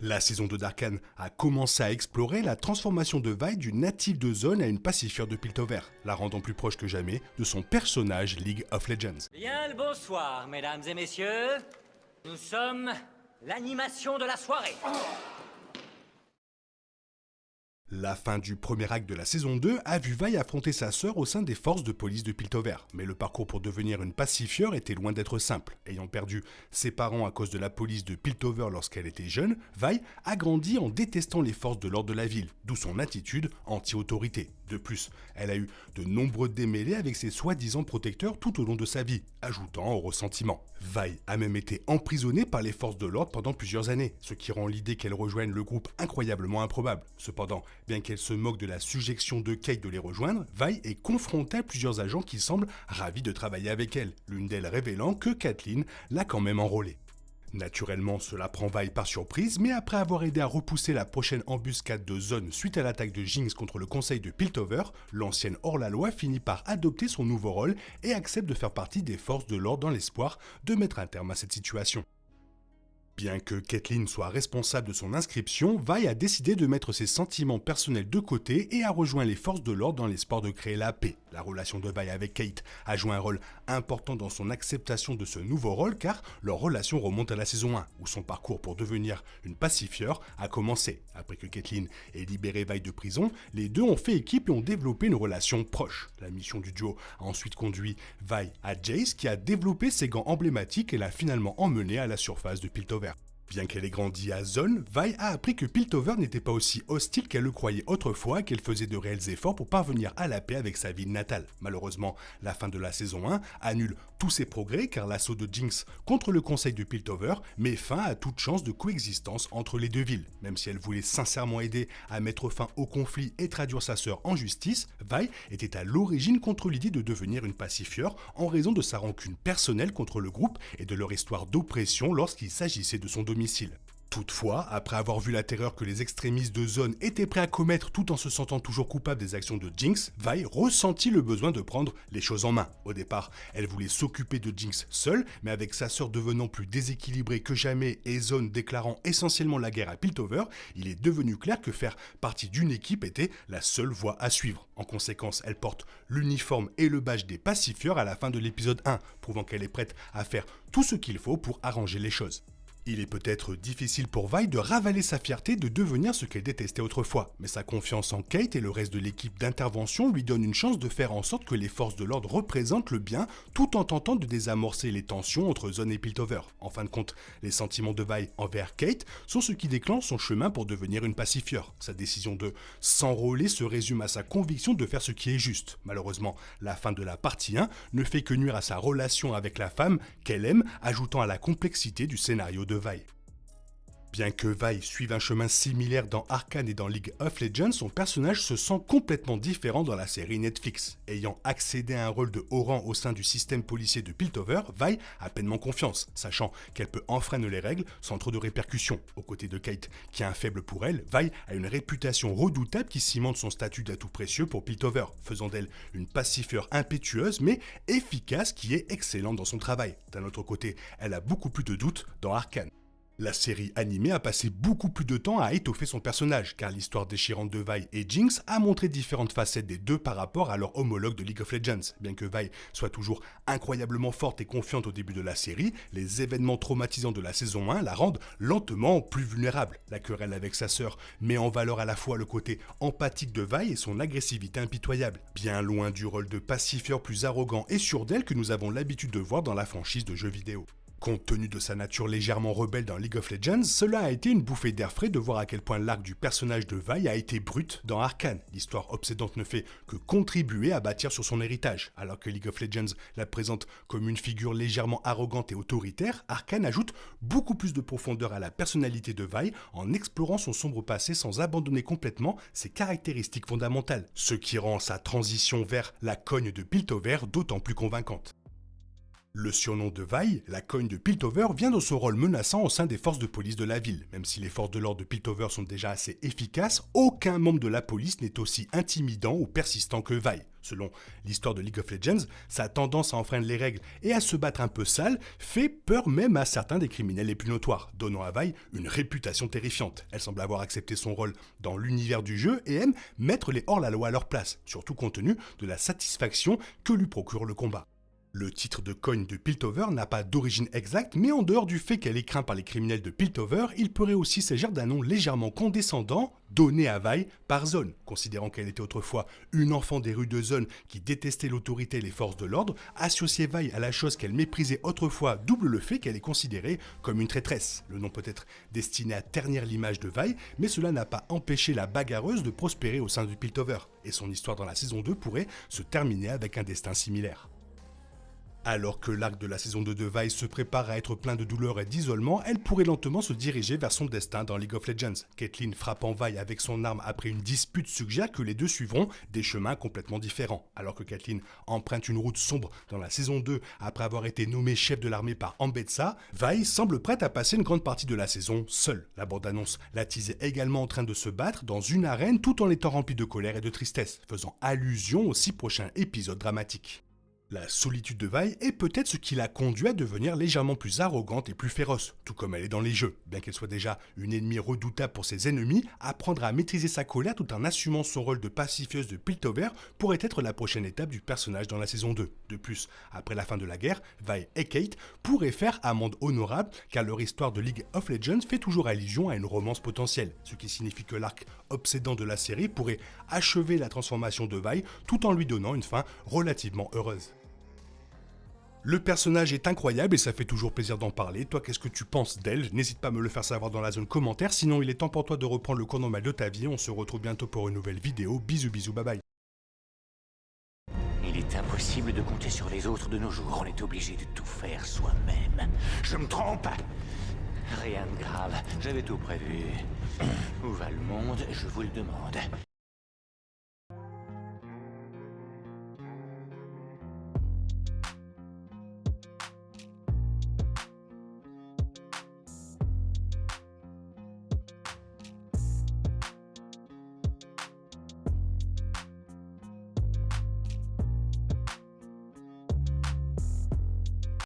La saison 2 d'Arcane a commencé à explorer la transformation de Vi d'une native de zone à une pacifieur de Piltover, la rendant plus proche que jamais de son personnage League of Legends. Bien le bonsoir, mesdames et messieurs. Nous sommes l'animation de la soirée. La fin du premier acte de la saison 2 a vu Vi affronter sa sœur au sein des forces de police de Piltover, mais le parcours pour devenir une pacifieur était loin d'être simple. Ayant perdu ses parents à cause de la police de Piltover lorsqu'elle était jeune, Vi a grandi en détestant les forces de l'ordre de la ville, d'où son attitude anti-autorité. De plus, elle a eu de nombreux démêlés avec ses soi-disant protecteurs tout au long de sa vie, ajoutant au ressentiment. Vi a même été emprisonnée par les forces de l'ordre pendant plusieurs années, ce qui rend l'idée qu'elle rejoigne le groupe incroyablement improbable. Cependant, bien qu'elle se moque de la suggestion de Kate de les rejoindre, Vi est confrontée à plusieurs agents qui semblent ravis de travailler avec elle, l'une d'elles révélant que Kathleen l'a quand même enrôlée. Naturellement, cela prend Vi par surprise, mais après avoir aidé à repousser la prochaine embuscade de Zone suite à l'attaque de Jinx contre le conseil de Piltover, l'ancienne hors-la-loi finit par adopter son nouveau rôle et accepte de faire partie des forces de l'ordre dans l'espoir de mettre un terme à cette situation. Bien que Kathleen soit responsable de son inscription, Vi a décidé de mettre ses sentiments personnels de côté et a rejoint les forces de l'ordre dans l'espoir de créer la paix. La relation de Vi avec Kate a joué un rôle important dans son acceptation de ce nouveau rôle car leur relation remonte à la saison 1, où son parcours pour devenir une pacifieur a commencé. Après que Kathleen ait libéré Vi de prison, les deux ont fait équipe et ont développé une relation proche. La mission du duo a ensuite conduit Vi à Jace qui a développé ses gants emblématiques et l'a finalement emmené à la surface de Piltover. Bien qu'elle ait grandi à Zone, Vi a appris que Piltover n'était pas aussi hostile qu'elle le croyait autrefois et qu'elle faisait de réels efforts pour parvenir à la paix avec sa ville natale. Malheureusement, la fin de la saison 1 annule tous ses progrès car l'assaut de Jinx contre le conseil de Piltover met fin à toute chance de coexistence entre les deux villes. Même si elle voulait sincèrement aider à mettre fin au conflit et traduire sa sœur en justice, Vi était à l'origine contre l'idée de devenir une pacifieur en raison de sa rancune personnelle contre le groupe et de leur histoire d'oppression lorsqu'il s'agissait de son domicile. Toutefois, après avoir vu la terreur que les extrémistes de Zone étaient prêts à commettre tout en se sentant toujours coupable des actions de Jinx, Vi ressentit le besoin de prendre les choses en main. Au départ, elle voulait s'occuper de Jinx seule, mais avec sa sœur devenant plus déséquilibrée que jamais et Zone déclarant essentiellement la guerre à Piltover, il est devenu clair que faire partie d'une équipe était la seule voie à suivre. En conséquence, elle porte l'uniforme et le badge des pacifieurs à la fin de l'épisode 1, prouvant qu'elle est prête à faire tout ce qu'il faut pour arranger les choses. Il est peut-être difficile pour Vi de ravaler sa fierté de devenir ce qu'elle détestait autrefois, mais sa confiance en Kate et le reste de l'équipe d'intervention lui donne une chance de faire en sorte que les forces de l'ordre représentent le bien tout en tentant de désamorcer les tensions entre Zone et Piltover. En fin de compte, les sentiments de Vi envers Kate sont ce qui déclenche son chemin pour devenir une pacifieur. Sa décision de s'enrôler se résume à sa conviction de faire ce qui est juste. Malheureusement, la fin de la partie 1 ne fait que nuire à sa relation avec la femme qu'elle aime, ajoutant à la complexité du scénario de Vi. Bien que Vi suive un chemin similaire dans Arcane et dans League of Legends, son personnage se sent complètement différent dans la série Netflix. Ayant accédé à un rôle de haut rang au sein du système policier de Piltover, Vi a pleinement confiance, sachant qu'elle peut enfreindre les règles sans trop de répercussions. Aux côtés de Kate, qui a un faible pour elle, Vi a une réputation redoutable qui cimente son statut d'atout précieux pour Piltover, faisant d'elle une pacifieur impétueuse mais efficace qui est excellente dans son travail. D'un autre côté, elle a beaucoup plus de doutes dans Arcane. La série animée a passé beaucoup plus de temps à étoffer son personnage, car l'histoire déchirante de Vi et Jinx a montré différentes facettes des deux par rapport à leur homologue de League of Legends. Bien que Vi soit toujours incroyablement forte et confiante au début de la série, les événements traumatisants de la saison 1 la rendent lentement plus vulnérable. La querelle avec sa sœur met en valeur à la fois le côté empathique de Vi et son agressivité impitoyable, bien loin du rôle de pacifieur plus arrogant et sûr d'elle que nous avons l'habitude de voir dans la franchise de jeux vidéo. Compte tenu de sa nature légèrement rebelle dans League of Legends, cela a été une bouffée d'air frais de voir à quel point l'arc du personnage de Vi a été brut dans Arcane. L'histoire obsédante ne fait que contribuer à bâtir sur son héritage. Alors que League of Legends la présente comme une figure légèrement arrogante et autoritaire, Arcane ajoute beaucoup plus de profondeur à la personnalité de Vi en explorant son sombre passé sans abandonner complètement ses caractéristiques fondamentales, ce qui rend sa transition vers la cogne de Piltover d'autant plus convaincante. Le surnom de Vi, la cogne de Piltover, vient de son rôle menaçant au sein des forces de police de la ville. Même si les forces de l'ordre de Piltover sont déjà assez efficaces, aucun membre de la police n'est aussi intimidant ou persistant que Vi. Selon l'histoire de League of Legends, sa tendance à enfreindre les règles et à se battre un peu sale fait peur même à certains des criminels les plus notoires, donnant à Vi une réputation terrifiante. Elle semble avoir accepté son rôle dans l'univers du jeu et aime mettre les hors-la-loi à leur place, surtout compte tenu de la satisfaction que lui procure le combat. Le titre de cogne de Piltover n'a pas d'origine exacte, mais en dehors du fait qu'elle est crainte par les criminels de Piltover, il pourrait aussi s'agir d'un nom légèrement condescendant donné à Vi par Zone. Considérant qu'elle était autrefois une enfant des rues de Zone qui détestait l'autorité et les forces de l'ordre, associer Vi à la chose qu'elle méprisait autrefois double le fait qu'elle est considérée comme une traîtresse. Le nom peut être destiné à ternir l'image de Vi, mais cela n'a pas empêché la bagarreuse de prospérer au sein du Piltover, et son histoire dans la saison 2 pourrait se terminer avec un destin similaire. Alors que l'arc de la saison 2 de Vi se prépare à être plein de douleur et d'isolement, elle pourrait lentement se diriger vers son destin dans League of Legends. Caitlyn frappant Vi avec son arme après une dispute suggère que les deux suivront des chemins complètement différents. Alors que Caitlyn emprunte une route sombre dans la saison 2 après avoir été nommée chef de l'armée par Ambetsa, Vi semble prête à passer une grande partie de la saison seule. La bande-annonce la teasait également en train de se battre dans une arène tout en étant remplie de colère et de tristesse, faisant allusion aux 6 prochains épisodes dramatiques. La solitude de Vi est peut-être ce qui l'a conduit à devenir légèrement plus arrogante et plus féroce, tout comme elle est dans les jeux. Bien qu'elle soit déjà une ennemie redoutable pour ses ennemis, apprendre à maîtriser sa colère tout en assumant son rôle de pacifieuse de Piltover pourrait être la prochaine étape du personnage dans la saison 2. De plus, après la fin de la guerre, Vi et Kate pourraient faire amende honorable car leur histoire de League of Legends fait toujours allusion à une romance potentielle, ce qui signifie que l'arc obsédant de la série pourrait achever la transformation de Vi tout en lui donnant une fin relativement heureuse. Le personnage est incroyable et ça fait toujours plaisir d'en parler. Toi, qu'est-ce que tu penses d'elle? N'hésite pas à me le faire savoir dans la zone commentaire. Sinon, il est temps pour toi de reprendre le cours normal de ta vie. On se retrouve bientôt pour une nouvelle vidéo. Bisous, bisous, bye bye. Il est impossible de compter sur les autres de nos jours. On est obligé de tout faire soi-même. Je me trompe? Rien de grave, j'avais tout prévu. Où va le monde, je vous le demande.